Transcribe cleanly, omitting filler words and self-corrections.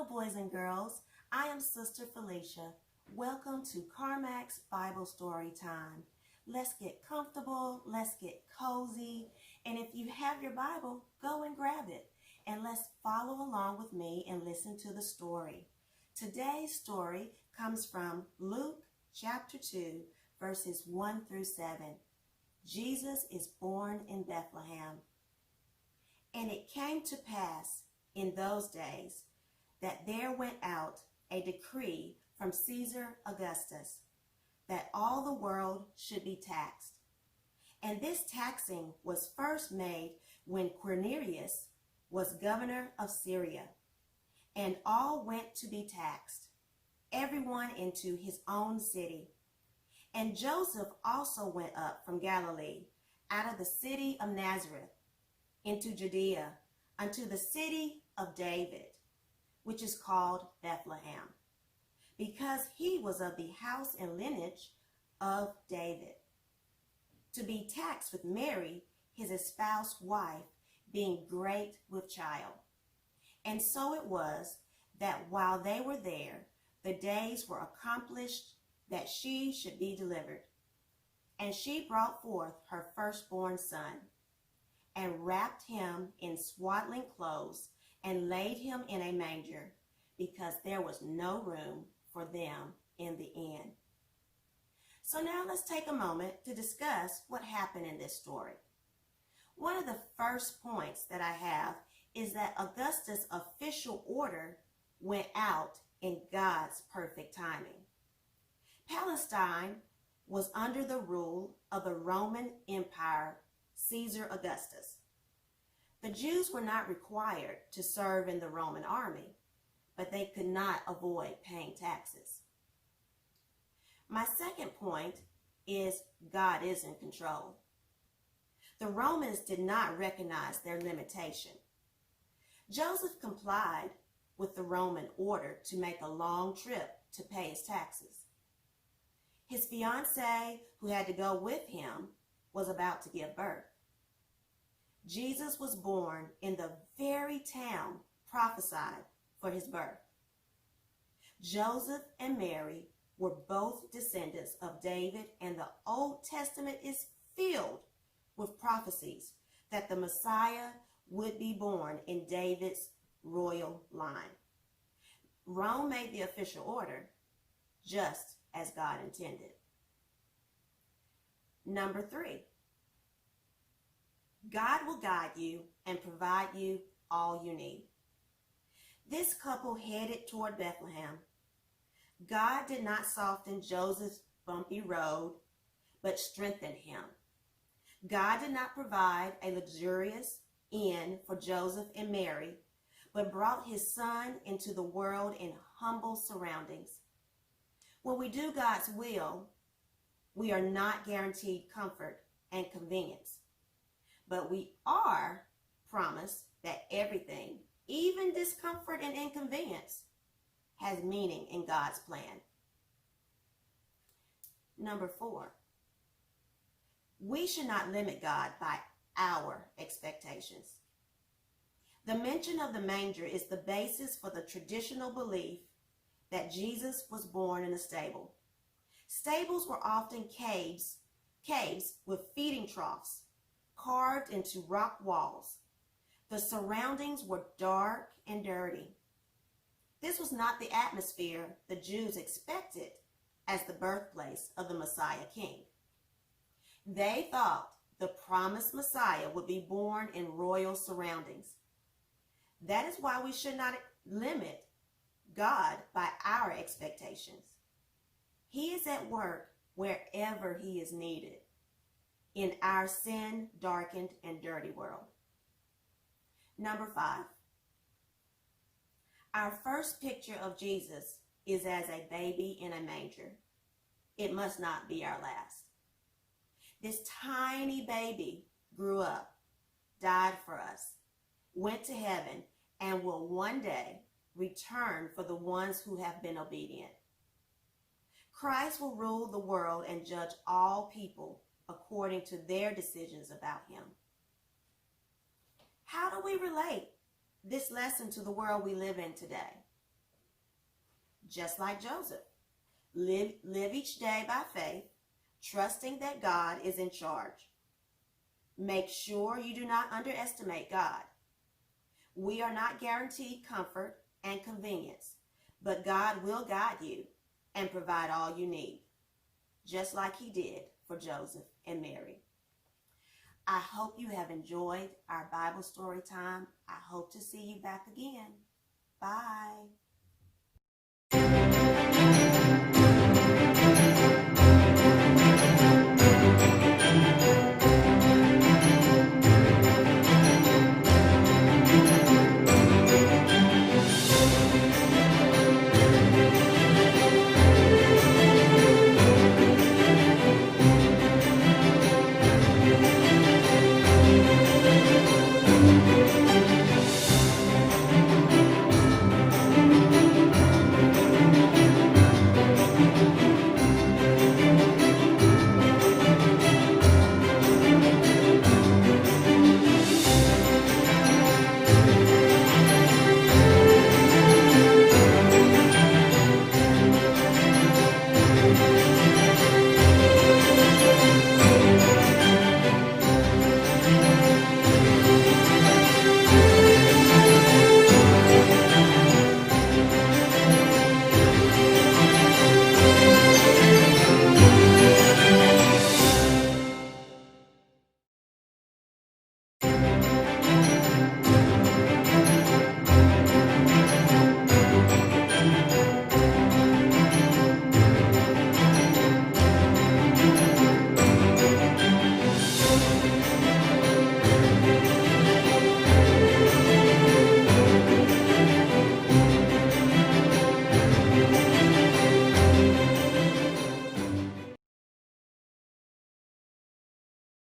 Hello, boys and girls. I am Sister Felicia. Welcome to Carmack's Bible Story Time. Let's get comfortable, let's get cozy, and if you have your Bible, go and grab it. And let's follow along with me and listen to the story. Today's story comes from Luke chapter 2, verses 1 through 7. Jesus is born in Bethlehem. And it came to pass in those days that there went out a decree from Caesar Augustus that all the world should be taxed. And this taxing was first made when Quirinius was governor of Syria. And all went to be taxed, everyone into his own city. And Joseph also went up from Galilee, out of the city of Nazareth, into Judea, unto the city of David, which is called Bethlehem, because he was of the house and lineage of David, to be taxed with Mary, his espoused wife, being great with child. And so it was that while they were there, the days were accomplished that she should be delivered. And she brought forth her firstborn son, and wrapped him in swaddling clothes, and laid him in a manger, because there was no room for them in the inn. So now let's take a moment to discuss what happened in this story. One of the first points that I have is that Augustus' official order went out in God's perfect timing. Palestine was under the rule of the Roman Empire, Caesar Augustus. The Jews were not required to serve in the Roman army, but they could not avoid paying taxes. My second point is God is in control. The Romans did not recognize their limitation. Joseph complied with the Roman order to make a long trip to pay his taxes. His fiancée, who had to go with him, was about to give birth. Jesus was born in the very town prophesied for his birth. Joseph and Mary were both descendants of David, and the Old Testament is filled with prophecies that the Messiah would be born in David's royal line. Rome made the official order just as God intended. Number 3. God will guide you and provide you all you need. This couple headed toward Bethlehem. God did not soften Joseph's bumpy road, but strengthened him. God did not provide a luxurious inn for Joseph and Mary, but brought his son into the world in humble surroundings. When we do God's will, we are not guaranteed comfort and convenience. But we are promised that everything, even discomfort and inconvenience, has meaning in God's plan. Number 4, we should not limit God by our expectations. The mention of the manger is the basis for the traditional belief that Jesus was born in a stable. Stables were often caves with feeding troughs, carved into rock walls. The surroundings were dark and dirty. This was not the atmosphere the Jews expected as the birthplace of the Messiah King. They thought the promised Messiah would be born in royal surroundings. That is why we should not limit God by our expectations. He is at work wherever he is needed in our sin-darkened and dirty world. Number 5. Our first picture of Jesus is as a baby in a manger. It must not be our last. This tiny baby grew up, died for us, went to heaven, and will one day return for the ones who have been obedient. Christ will rule the world and judge all people according to their decisions about him. How do we relate this lesson to the world we live in today? just like Joseph. Live each day by faith, trusting that God is in charge. Make sure you do not underestimate God. We are not guaranteed comfort and convenience, but God will guide you and provide all you need, just like he did for Joseph and Mary. I hope you have enjoyed our Bible story time. I hope to see you back again. Bye.